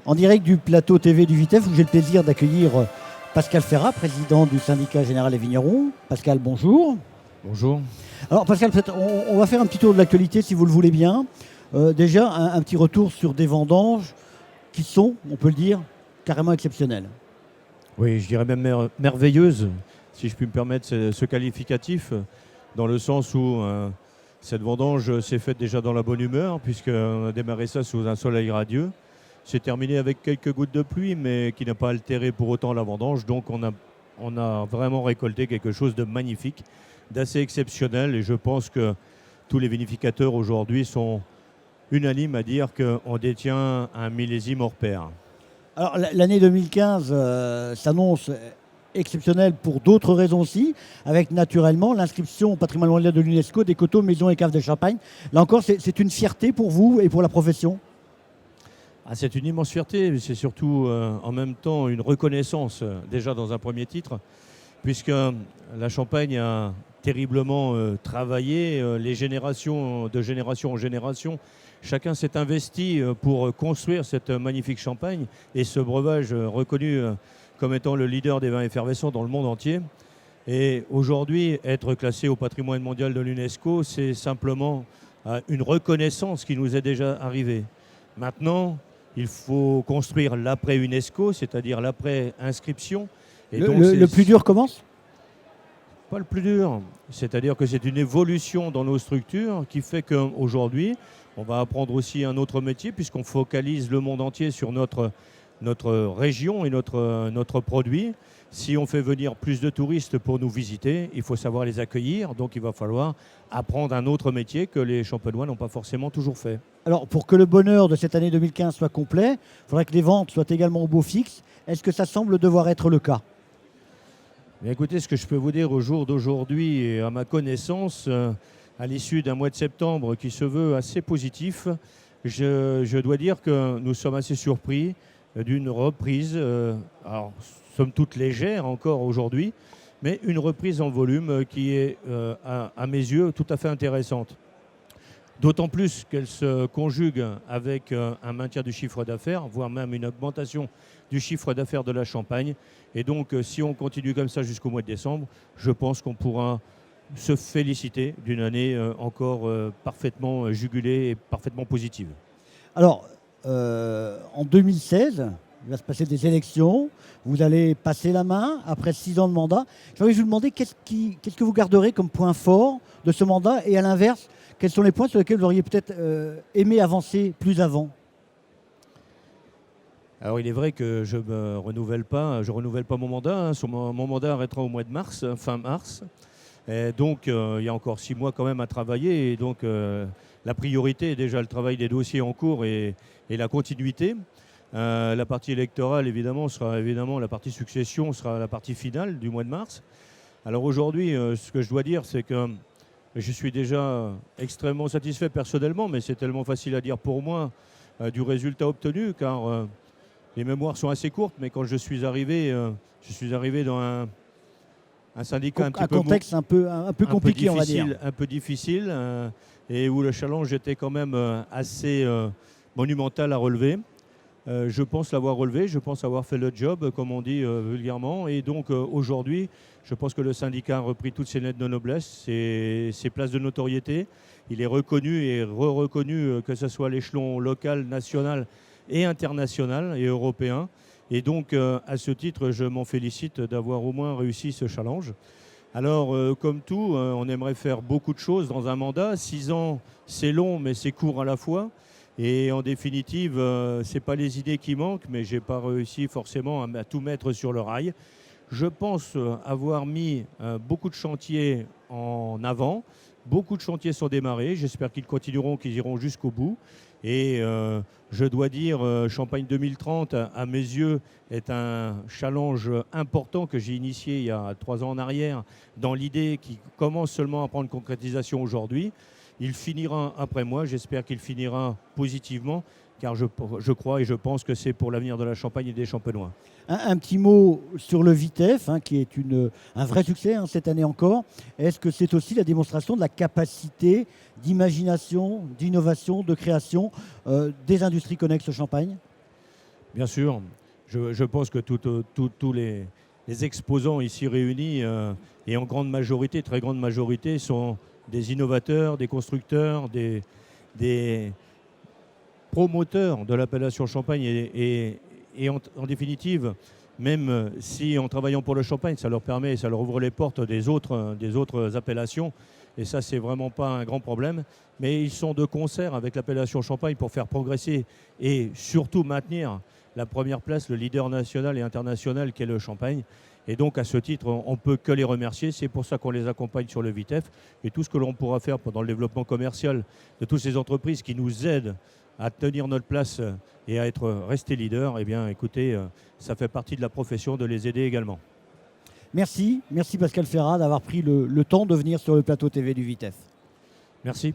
En direct du plateau TV du Vitef, où j'ai le plaisir d'accueillir Pascal Ferrat, président du syndicat général des vignerons. Pascal, bonjour. Bonjour. Alors Pascal, on va faire un petit tour de l'actualité si vous le voulez bien. Déjà, un petit retour sur des vendanges qui sont, on peut le dire, carrément exceptionnelles. Oui, je dirais même merveilleuse, si je puis me permettre ce qualificatif, dans le sens où cette vendange s'est faite déjà dans la bonne humeur, puisqu'on a démarré ça sous un soleil radieux. C'est terminé avec quelques gouttes de pluie, mais qui n'a pas altéré pour autant la vendange. Donc on a vraiment récolté quelque chose de magnifique, d'assez exceptionnel. Et je pense que tous les vinificateurs aujourd'hui sont unanimes à dire qu'on détient un millésime hors pair. Alors l'année 2015 s'annonce exceptionnelle pour d'autres raisons aussi, avec naturellement l'inscription au patrimoine mondial de l'UNESCO des coteaux, maisons et caves de Champagne. Là encore, c'est une fierté pour vous et pour la profession. C'est une immense fierté, mais c'est surtout en même temps une reconnaissance, déjà dans un premier titre, puisque la Champagne a terriblement travaillé, les générations, de génération en génération. Chacun s'est investi pour construire cette magnifique Champagne et ce breuvage reconnu comme étant le leader des vins effervescents dans le monde entier. Et aujourd'hui, être classé au patrimoine mondial de l'UNESCO, c'est simplement une reconnaissance qui nous est déjà arrivée. Maintenant, il faut construire l'après-UNESCO, c'est-à-dire l'après-inscription. Et le plus dur commence ? Pas le plus dur. C'est-à-dire que c'est une évolution dans nos structures qui fait qu'aujourd'hui, on va apprendre aussi un autre métier puisqu'on focalise le monde entier sur notre région et notre produit. Si on fait venir plus de touristes pour nous visiter, il faut savoir les accueillir. Donc il va falloir apprendre un autre métier que les champenois n'ont pas forcément toujours fait. Alors pour que le bonheur de cette année 2015 soit complet, il faudrait que les ventes soient également au beau fixe. Est-ce que ça semble devoir être le cas ? Mais écoutez, ce que je peux vous dire au jour d'aujourd'hui et à ma connaissance, à l'issue d'un mois de septembre qui se veut assez positif, je dois dire que nous sommes assez surpris d'une reprise, alors somme toute légère encore aujourd'hui, mais une reprise en volume qui est, à mes yeux, tout à fait intéressante. D'autant plus qu'elle se conjugue avec un maintien du chiffre d'affaires, voire même une augmentation du chiffre d'affaires de la Champagne. Et donc, si on continue comme ça jusqu'au mois de décembre, je pense qu'on pourra se féliciter d'une année encore parfaitement jugulée et parfaitement positive. Alors, en 2016, il va se passer des élections. Vous allez passer la main après 6 ans de mandat. Je voudrais vous demander qu'est-ce que vous garderez comme point fort de ce mandat et à l'inverse, quels sont les points sur lesquels vous auriez peut-être aimé avancer plus avant ? Alors il est vrai que je ne renouvelle pas mon mandat. Mon mandat arrêtera au mois de mars, fin mars. Et donc il y a encore 6 mois quand même à travailler. Et donc la priorité est déjà le travail des dossiers en cours et la continuité. La partie électorale sera la partie succession sera la partie finale du mois de mars. Alors aujourd'hui, ce que je dois dire, c'est que je suis déjà extrêmement satisfait personnellement, mais c'est tellement facile à dire pour moi du résultat obtenu, car les mémoires sont assez courtes, mais quand je suis arrivé dans un syndicat un contexte un peu compliqué, on va dire. Un peu difficile, et où le challenge était quand même assez monumental à relever. Je pense l'avoir relevé, je pense avoir fait le job, comme on dit vulgairement. Et donc aujourd'hui, je pense que le syndicat a repris toutes ses lettres de noblesse, ses places de notoriété. Il est reconnu et re-reconnu, que ce soit à l'échelon local, national et international et européen. Et donc à ce titre, je m'en félicite d'avoir au moins réussi ce challenge. Alors comme tout, on aimerait faire beaucoup de choses dans un mandat. 6 ans, c'est long, mais c'est court à la fois. Et en définitive, ce n'est pas les idées qui manquent, mais je n'ai pas réussi forcément à tout mettre sur le rail. Je pense avoir mis beaucoup de chantiers en avant. Beaucoup de chantiers sont démarrés. J'espère qu'ils continueront, qu'ils iront jusqu'au bout. Et je dois dire, Champagne 2030, à mes yeux, est un challenge important que j'ai initié il y a 3 ans en arrière, dans l'idée qui commence seulement à prendre concrétisation aujourd'hui. Il finira après moi, j'espère qu'il finira positivement, car je crois et je pense que c'est pour l'avenir de la Champagne et des Champenois. Un petit mot sur le Vitef, qui est un vrai succès cette année encore. Est-ce que c'est aussi la démonstration de la capacité d'imagination, d'innovation, de création des industries connexes au Champagne ? Bien sûr, je pense que tous les exposants ici réunis, et en grande majorité, très grande majorité, sont des innovateurs, des constructeurs, des promoteurs de l'appellation Champagne et en définitive, même si en travaillant pour le Champagne, ça leur permet, ça leur ouvre les portes des autres appellations. Et ça, c'est vraiment pas un grand problème. Mais ils sont de concert avec l'appellation Champagne pour faire progresser et surtout maintenir la première place, le leader national et international qu'est le Champagne. Et donc, à ce titre, on ne peut que les remercier. C'est pour ça qu'on les accompagne sur le VITEF. Et tout ce que l'on pourra faire pendant le développement commercial de toutes ces entreprises qui nous aident à tenir notre place et à rester leader, eh bien, écoutez, ça fait partie de la profession de les aider également. Merci Pascal Ferrat d'avoir pris le temps de venir sur le plateau TV du VITEF. Merci.